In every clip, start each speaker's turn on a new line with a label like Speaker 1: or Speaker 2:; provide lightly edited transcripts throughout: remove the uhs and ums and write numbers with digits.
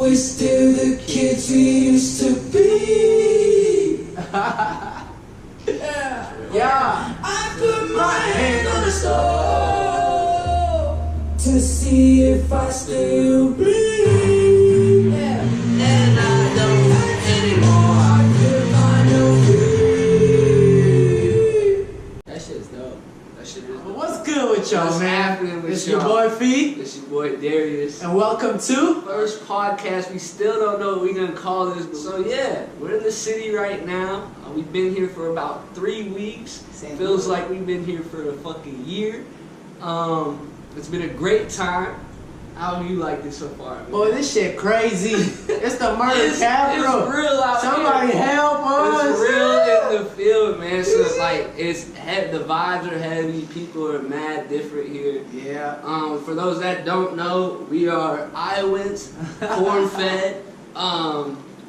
Speaker 1: We're still the kids we used to be. Yeah. I put my hand on the stove to see if I still bleed. Yeah. And I don't anymore. I feel kind of free.
Speaker 2: That shit's dope. That shit is dope.
Speaker 3: What's good with y'all,
Speaker 2: What's
Speaker 3: man?
Speaker 2: happening with
Speaker 3: It's
Speaker 2: y'all?
Speaker 3: your boy Fee,
Speaker 2: It's your boy Darius.
Speaker 3: and welcome to.
Speaker 2: First podcast, we still don't know what we're gonna call this. So yeah, we're in the city right now. We've been here for about 3 weeks. Feels like we've been here for a fucking year. It's been a great time. How do you like this so far, man?
Speaker 3: Boy, this shit crazy. It's the murder
Speaker 2: It's
Speaker 3: capital.
Speaker 2: real out
Speaker 3: Somebody
Speaker 2: here.
Speaker 3: help us.
Speaker 2: It's real in the field, man. So it's like the vibes are heavy. People are mad different here.
Speaker 3: Yeah.
Speaker 2: For those that don't know, we are Iowans, corn-fed,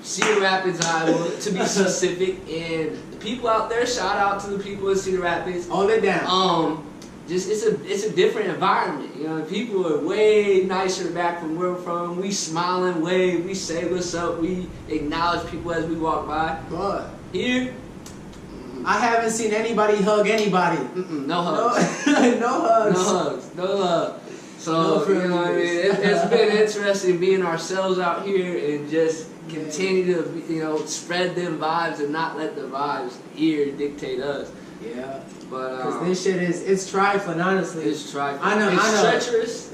Speaker 2: Cedar Rapids, Iowa, to be specific. And the people out there, shout out to the people in Cedar Rapids.
Speaker 3: Hold it down.
Speaker 2: Just it's a different environment. You know, people are way nicer back from where we're from. We smile and wave. We say what's up. We acknowledge people as we walk by.
Speaker 3: But
Speaker 2: Here,
Speaker 3: I haven't seen anybody hug anybody.
Speaker 2: no hugs.
Speaker 3: No, no hugs.
Speaker 2: No hugs. No love. So,
Speaker 3: No
Speaker 2: you know what I mean?
Speaker 3: friendliness.
Speaker 2: It's been interesting being ourselves out here and just continue to, spread them vibes and not let the vibes here dictate us.
Speaker 3: Yeah.
Speaker 2: But,
Speaker 3: Because this shit it's trifling, honestly.
Speaker 2: it's trifling.
Speaker 3: I know,
Speaker 2: It's
Speaker 3: I know.
Speaker 2: treacherous.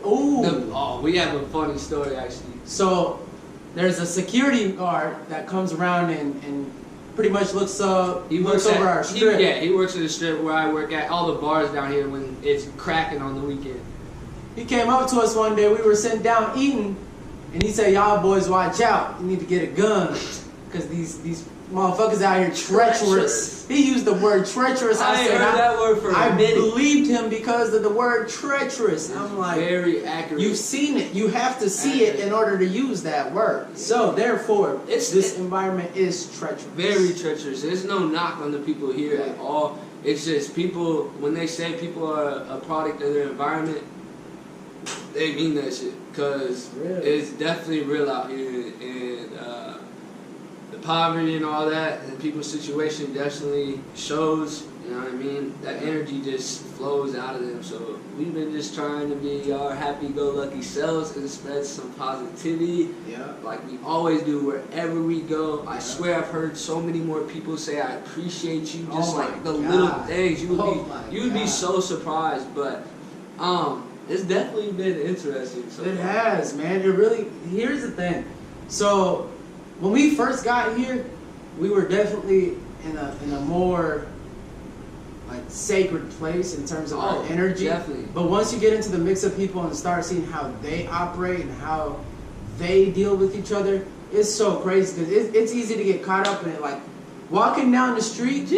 Speaker 3: Ooh.
Speaker 2: We have a funny story, actually.
Speaker 3: So, there's a security guard that comes around and pretty much looks over our strip.
Speaker 2: He works at the strip where I work at, all the bars down here when it's cracking on the weekend.
Speaker 3: He came up to us one day, we were sitting down eating, and he said, "Y'all boys watch out, you need to get a gun, because these motherfuckers out here treacherous." He used the word treacherous.
Speaker 2: I ain't heard that word for a
Speaker 3: I
Speaker 2: minute.
Speaker 3: believed him because of the word treacherous. I'm like,
Speaker 2: Very accurate.
Speaker 3: you've seen it, you have to see it in order to use that word. So therefore, this environment is treacherous.
Speaker 2: Very treacherous. There's no knock on the people here at all. It's just people, when they say people are a product of their environment, they mean that shit. Because it's definitely real out here. And the poverty and all that, and people's situation definitely shows, you know what I mean? That energy just flows out of them. So we've been just trying to be our happy-go-lucky selves and spread some positivity.
Speaker 3: Yeah.
Speaker 2: Like we always do wherever we go. I swear I've heard so many more people say I appreciate you, just like the little things. You would be so surprised, but it's definitely been interesting. So
Speaker 3: It has, man. It really. Here's the thing. So when we first got here, we were definitely in a more like sacred place in terms of our energy.
Speaker 2: Definitely.
Speaker 3: But once you get into the mix of people and start seeing how they operate and how they deal with each other, it's so crazy because it's easy to get caught up in it. Like walking down the street,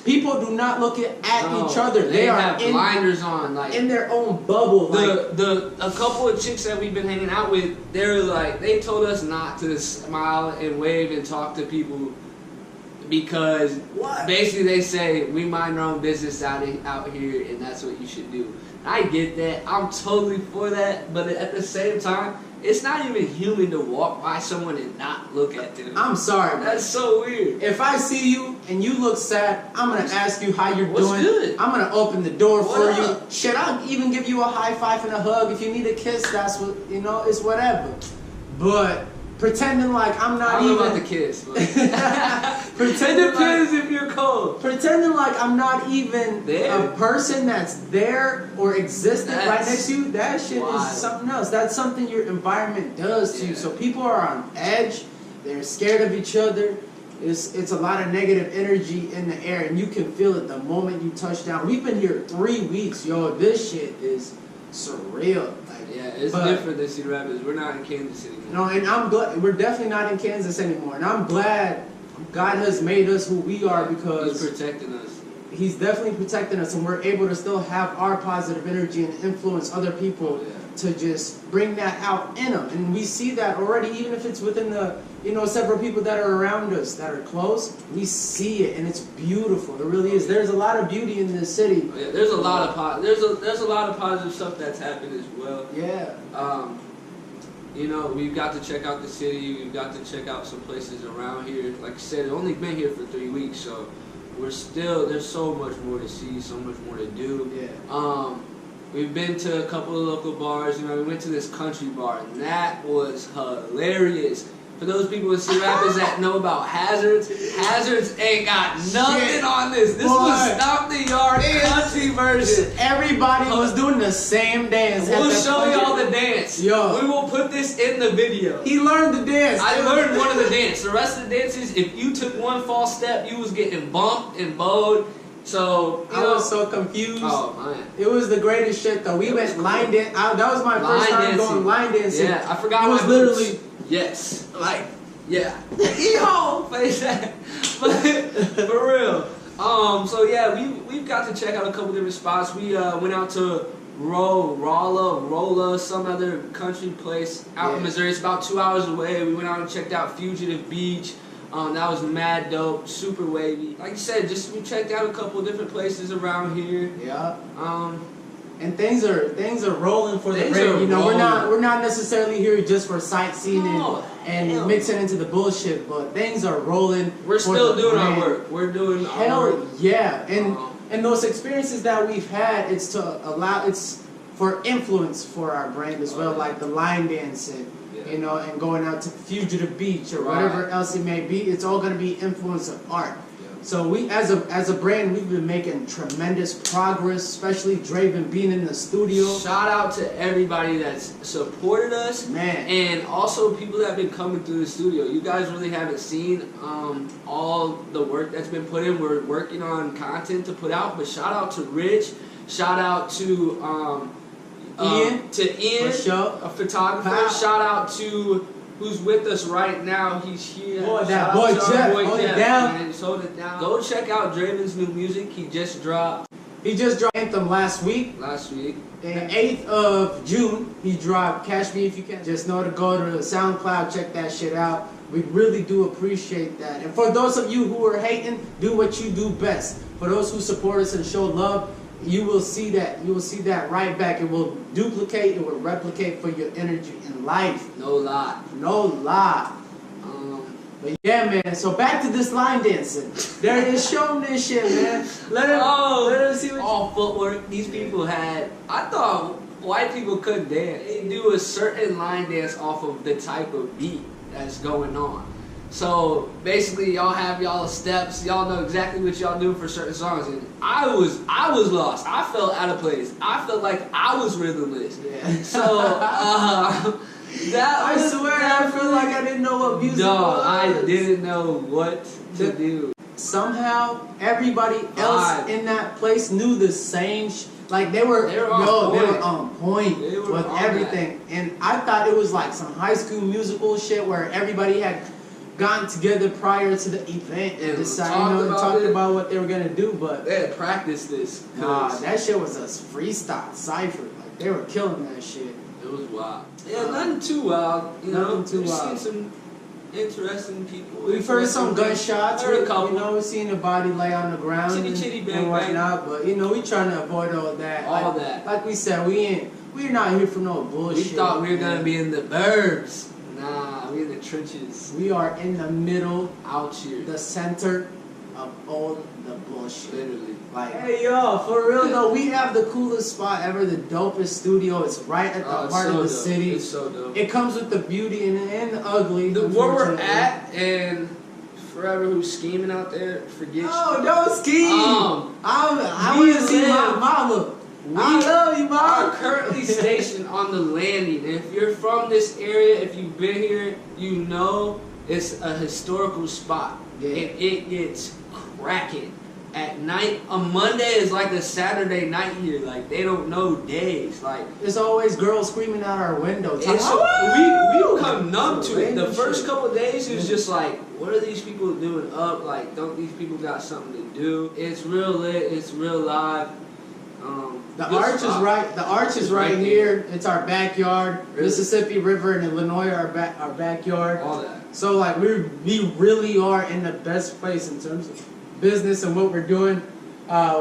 Speaker 3: people do not look at each other.
Speaker 2: They
Speaker 3: are
Speaker 2: have blinders on, like
Speaker 3: in their own bubble.
Speaker 2: A couple of chicks that we've been hanging out with, they told us not to smile and wave and talk to people because basically they say we mind our own business out here and that's what you should do. I get that. I'm totally for that, but at the same time, it's not even human to walk by someone and not look at them.
Speaker 3: I'm sorry, man.
Speaker 2: That's so weird.
Speaker 3: If I see you and you look sad, I'm gonna ask you how you're
Speaker 2: What's
Speaker 3: doing.
Speaker 2: good?
Speaker 3: I'm gonna open the door
Speaker 2: What
Speaker 3: for
Speaker 2: up?
Speaker 3: you. Shit, I'll even give you a high five and a hug. If you need a kiss, that's what it's whatever. But pretending like I'm not
Speaker 2: I don't know
Speaker 3: even
Speaker 2: about the kiss, but
Speaker 3: pretending
Speaker 2: it depends if you're cold.
Speaker 3: Pretending like I'm not even
Speaker 2: There.
Speaker 3: a person that's there or existent right
Speaker 2: That's
Speaker 3: next to you, that shit
Speaker 2: wild.
Speaker 3: is something else. That's something your environment does to you. So people are on edge, they're scared of each other. It's a lot of negative energy in the air, and you can feel it the moment you touch down. We've been here 3 weeks, yo. This shit is surreal.
Speaker 2: It's different than Cedar Rapids. We're not in Kansas City.
Speaker 3: And I'm glad we're definitely not in Kansas anymore. And I'm glad God has made us who we are because
Speaker 2: He's protecting us.
Speaker 3: He's definitely protecting us, and we're able to still have our positive energy and influence other people to just bring that out in them. And we see that already, even if it's within the several people that are around us that are close. We see it, and it's beautiful. It really is. There's a lot of beauty in this city.
Speaker 2: Yeah, there's a lot of there's a lot of positive stuff that's happened as well.
Speaker 3: Yeah.
Speaker 2: You know, we've got to check out the city. We've got to check out some places around here. Like I said, I've only been here for 3 weeks, so there's so much more to see, so much more to do.
Speaker 3: Yeah.
Speaker 2: We've been to a couple of local bars. You know, we went to this country bar, and that was hilarious. For those people in Cedar Rapids that know about Hazards, Hazards ain't got nothing
Speaker 3: Shit.
Speaker 2: on this. This was Stomp the Yard country version.
Speaker 3: Everybody was doing the same dance. at
Speaker 2: We'll
Speaker 3: the
Speaker 2: show
Speaker 3: country-
Speaker 2: y'all the dance.
Speaker 3: Yo.
Speaker 2: We will put this in the video.
Speaker 3: He learned the dance.
Speaker 2: I learned one of the dance. The rest of the dances, if you took one false step, you was getting bumped and bowed. So, you
Speaker 3: I
Speaker 2: know.
Speaker 3: was so confused.
Speaker 2: Oh, man.
Speaker 3: It was the greatest shit though. We
Speaker 2: It was
Speaker 3: went
Speaker 2: cool.
Speaker 3: line dance. That was my first time going line dancing.
Speaker 2: Yeah, I forgot
Speaker 3: It was
Speaker 2: my
Speaker 3: literally
Speaker 2: moves. Yes. Like, yeah. Yeehaw! Face that. But, for real. So yeah, we've got to check out a couple different spots. We went out to Rolla, some other country place out in Missouri. It's about 2 hours away. We went out and checked out Fugitive Beach. That was mad dope, super wavy. Like you said, we checked out a couple different places around here.
Speaker 3: Yeah. And things are rolling for the
Speaker 2: Things
Speaker 3: break.
Speaker 2: are
Speaker 3: You know,
Speaker 2: rolling.
Speaker 3: we're not necessarily here just for sightseeing
Speaker 2: No,
Speaker 3: and
Speaker 2: hell
Speaker 3: mixing into the bullshit, but things are rolling.
Speaker 2: We're
Speaker 3: for
Speaker 2: still
Speaker 3: the
Speaker 2: doing our
Speaker 3: brand.
Speaker 2: work. We're doing our
Speaker 3: Hell
Speaker 2: work.
Speaker 3: yeah, and those experiences that we've had, it's for influence for our brand as well, like the line dancing, you know, and going out to Fugitive Beach or whatever else it may be. It's all going to be influence of art. So we, as a brand, we've been making tremendous progress, especially Draven being in the studio.
Speaker 2: Shout out to everybody that's supported us,
Speaker 3: Man.
Speaker 2: and also people that have been coming through the studio. You guys really haven't seen all the work that's been put in. We're working on content to put out, but shout out to Rich. Shout out to Ian,
Speaker 3: for sure.
Speaker 2: a photographer.
Speaker 3: Wow.
Speaker 2: Shout out to who's with us right now. He's here.
Speaker 3: Boy,
Speaker 2: Shout
Speaker 3: that
Speaker 2: out
Speaker 3: boy
Speaker 2: to our
Speaker 3: Jeff,
Speaker 2: boy
Speaker 3: hold it
Speaker 2: Jeff,
Speaker 3: down.
Speaker 2: man. Just hold it down. Go check out Draven's new music. He just dropped
Speaker 3: He just dropped Anthem last week.
Speaker 2: last week.
Speaker 3: The 8th of June, he dropped Catch Me If You Can. Just know to go to SoundCloud, check that shit out. We really do appreciate that. And for those of you who are hating, do what you do best. For those who support us and show love, you will see that. You will see that right back. It will duplicate, it will replicate for your energy in life.
Speaker 2: No lie.
Speaker 3: No lie. But yeah, man. So back to this line dancing. There it is. Show them this shit, man. Let them see what
Speaker 2: all footwork these people had. I thought white people couldn't dance. They do a certain line dance off of the type of beat that's going on. So basically, y'all have y'all steps. Y'all know exactly what y'all do for certain songs. And I was lost. I felt out of place. I felt like I was rhythmless.
Speaker 3: Yeah.
Speaker 2: So
Speaker 3: I swear, I feel like I didn't know what music was.
Speaker 2: I didn't know what to do.
Speaker 3: Somehow, everybody else in that place knew the same. Like they were on point
Speaker 2: They were
Speaker 3: with
Speaker 2: on
Speaker 3: everything. And I thought it was like some High School Musical shit where everybody had gotten together prior to the event and decided, talked about what they were gonna do. But
Speaker 2: They had practiced this.
Speaker 3: nah, that shit was a freestyle cipher. Like they were killing that shit.
Speaker 2: It was wild. Yeah, nothing too wild. You know,
Speaker 3: Nothing too
Speaker 2: we've
Speaker 3: wild.
Speaker 2: seen some interesting people.
Speaker 3: We've heard some gunshots.
Speaker 2: Heard a couple.
Speaker 3: You know, we've seen a body lay on the ground
Speaker 2: Chitty, chitty, bang,
Speaker 3: and whatnot. But you know, we trying to avoid all that.
Speaker 2: All
Speaker 3: like,
Speaker 2: that.
Speaker 3: Like we said, we're not here for no bullshit.
Speaker 2: We thought we were
Speaker 3: man.
Speaker 2: gonna be in the burbs. Nah, we in the trenches.
Speaker 3: We are in the middle,
Speaker 2: Out here.
Speaker 3: the center of all the bullshit.
Speaker 2: Literally.
Speaker 3: Like, hey yo, for real though, we have the coolest spot ever, the dopest studio. It's right at the
Speaker 2: It's
Speaker 3: heart
Speaker 2: so
Speaker 3: of the
Speaker 2: dope.
Speaker 3: city.
Speaker 2: It's so dope.
Speaker 3: It comes with the beauty and the ugly.
Speaker 2: Where we're
Speaker 3: unfortunately.
Speaker 2: at, and forever who's scheming out there, forget
Speaker 3: Oh, don't scheme. I
Speaker 2: we
Speaker 3: want to see my
Speaker 2: live-
Speaker 3: mama.
Speaker 2: We
Speaker 3: I love you,
Speaker 2: are
Speaker 3: mama.
Speaker 2: currently stationed on the landing. And if you're from this area, if you've been here, you know it's a historical spot.
Speaker 3: Yeah.
Speaker 2: And it gets cracking. At night, a Monday is like a Saturday night here. Like, they don't know days. Like,
Speaker 3: There's always girls screaming out our window.
Speaker 2: it's
Speaker 3: talking,
Speaker 2: we become numb
Speaker 3: Some
Speaker 2: to it. The
Speaker 3: random
Speaker 2: first
Speaker 3: shit.
Speaker 2: couple of days, it was just like, what are these people doing up? Like, don't these people got something to do? It's real lit. It's real live.
Speaker 3: The
Speaker 2: good
Speaker 3: arch
Speaker 2: spot.
Speaker 3: is right. The arch is right here. It's our backyard.
Speaker 2: Really?
Speaker 3: Mississippi River and Illinois are our backyard.
Speaker 2: All that.
Speaker 3: So like we really are in the best place in terms of business and what we're doing.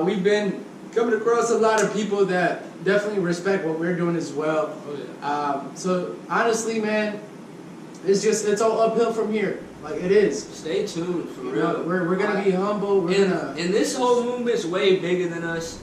Speaker 3: We've been coming across a lot of people that definitely respect what we're doing as well.
Speaker 2: Oh, yeah.
Speaker 3: So honestly, man, it's all uphill from here. Like it is.
Speaker 2: Stay tuned for
Speaker 3: You
Speaker 2: real.
Speaker 3: know, we're gonna be humble.
Speaker 2: And this whole movement's way bigger than us.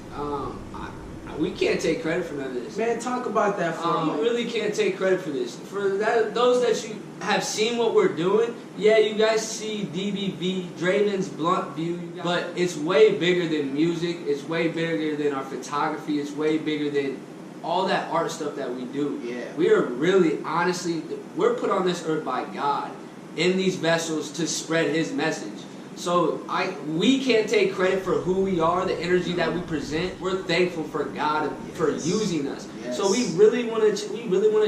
Speaker 2: We can't take credit for none of this.
Speaker 3: Man, talk about that for a
Speaker 2: We
Speaker 3: moment.
Speaker 2: really can't take credit for this. For those that you have seen what we're doing, yeah, you guys see DBV, Draven's Blunt View, but it's way bigger than music. It's way bigger than our photography. It's way bigger than all that art stuff that we do.
Speaker 3: Yeah.
Speaker 2: We are really, honestly, we're put on this earth by God in these vessels to spread His message. So we can't take credit for who we are, the energy that we present. We're thankful for God for using us.
Speaker 3: Yes.
Speaker 2: So we really want to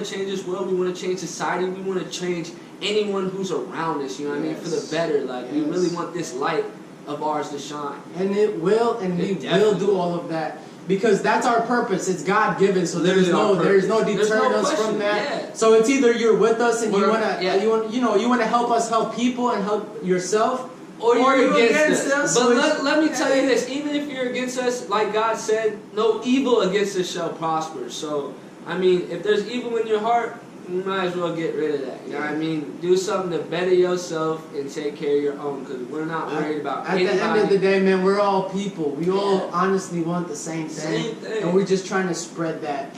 Speaker 2: change this world. We want to change society. We want to change anyone who's around us. You know what I mean? For the better. Like we really want this light of ours to shine.
Speaker 3: And it will, and we will do all of that. Because that's our purpose. It's God given, so there's no deterring us from that.
Speaker 2: Yeah.
Speaker 3: So it's either you're with us and you
Speaker 2: We're-
Speaker 3: wanna help us help people and help yourself,
Speaker 2: Or you're against us. But
Speaker 3: which-
Speaker 2: let me tell you this, even if you're against us, like God said, no evil against us shall prosper. So, I mean, if there's evil in your heart, you might as well get rid of that. You know what I mean? Do something to better yourself and take care of your own, because we're not worried about
Speaker 3: At
Speaker 2: anybody.
Speaker 3: the end of the day, man, we're all people. We all honestly want the same thing.
Speaker 2: Same thing.
Speaker 3: And we're just trying to spread that,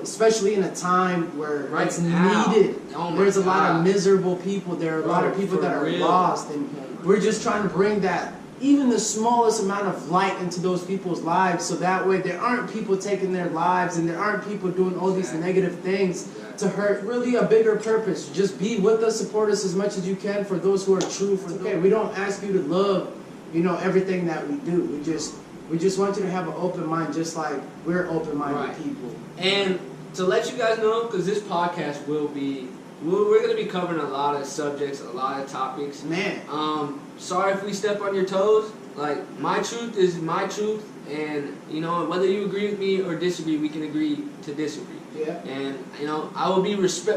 Speaker 3: especially in a time where
Speaker 2: Right
Speaker 3: it's
Speaker 2: now.
Speaker 3: needed.
Speaker 2: Oh my
Speaker 3: There's a lot of
Speaker 2: God.
Speaker 3: miserable people. There are a lot of
Speaker 2: Bro,
Speaker 3: people
Speaker 2: for
Speaker 3: that are
Speaker 2: real.
Speaker 3: lost. And we're just trying to bring that, even the smallest amount of light into those people's lives, so that way there aren't people taking their lives and there aren't people doing all these negative things to hurt. Really a bigger purpose. Just be with us, support us as much as you can for those who are true. We don't ask you to love, everything that we do. We just want you to have an open mind, just like we're open-minded people.
Speaker 2: And to let you guys know, because this podcast we're going to be covering a lot of subjects, a lot of topics.
Speaker 3: Man.
Speaker 2: Sorry if we step on your toes. Like, my truth is my truth, and whether you agree with me or disagree, we can agree to disagree.
Speaker 3: Yeah.
Speaker 2: And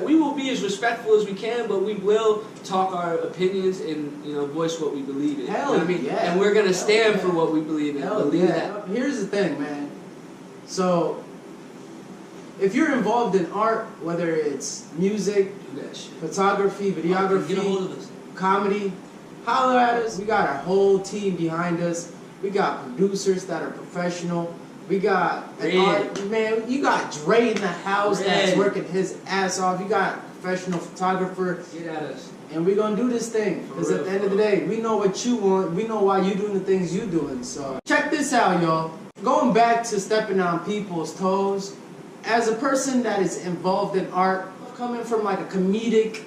Speaker 2: we will be as respectful as we can, but we will talk our opinions and voice what we believe in.
Speaker 3: Hell
Speaker 2: You know what I mean?
Speaker 3: yeah.
Speaker 2: And we're gonna
Speaker 3: Hell
Speaker 2: stand
Speaker 3: yeah.
Speaker 2: for what we believe in.
Speaker 3: Hell
Speaker 2: Believe
Speaker 3: yeah.
Speaker 2: that.
Speaker 3: Here's the thing, man. So, if you're involved in art, whether it's music,
Speaker 2: Do that shit.
Speaker 3: photography, videography,
Speaker 2: Get a hold of us.
Speaker 3: comedy, holler at us. We got our whole team behind us. We got producers that are professional. We got
Speaker 2: Red.
Speaker 3: man. You got Dre in the house that's
Speaker 2: Red.
Speaker 3: working his ass off. You got a professional photographer,
Speaker 2: Get at us.
Speaker 3: and we're gonna do this thing. Because
Speaker 2: For
Speaker 3: at the
Speaker 2: real,
Speaker 3: end of the day, we know what you want. We know why you doing the things you doing. So check this out, y'all. Going back to stepping on people's toes. As a person that is involved in art, coming from like a comedic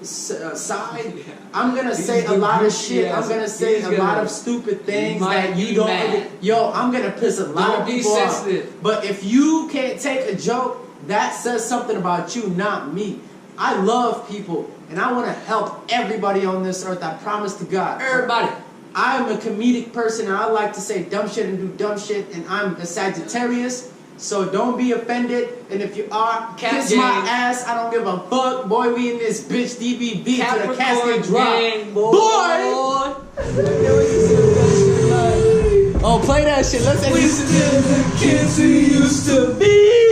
Speaker 3: side,
Speaker 2: Yeah.
Speaker 3: I'm gonna
Speaker 2: He's
Speaker 3: say a
Speaker 2: the
Speaker 3: lot of
Speaker 2: goofy
Speaker 3: shit.
Speaker 2: ass.
Speaker 3: I'm gonna say
Speaker 2: He's
Speaker 3: a lot
Speaker 2: gonna-
Speaker 3: of stupid things
Speaker 2: might
Speaker 3: that you
Speaker 2: be
Speaker 3: don't.
Speaker 2: mad.
Speaker 3: Yo, I'm gonna piss a lot
Speaker 2: Don't
Speaker 3: of
Speaker 2: be
Speaker 3: people off.
Speaker 2: sensitive.
Speaker 3: But if you can't take a joke, that says something about you, not me. I love people, and I want to help everybody on this earth. I promise to God.
Speaker 2: Everybody.
Speaker 3: I'm a comedic person, and I like to say dumb shit and do dumb shit, and I'm a Sagittarius, so don't be offended. And if you are,
Speaker 2: Cat
Speaker 3: kiss my
Speaker 2: gang.
Speaker 3: ass. I don't give a fuck. Boy, we in this bitch DBV to the
Speaker 2: Capricorn
Speaker 3: casket drop.
Speaker 2: gang, boy.
Speaker 3: Oh, play that shit. Let's
Speaker 1: We still the kids we used to be.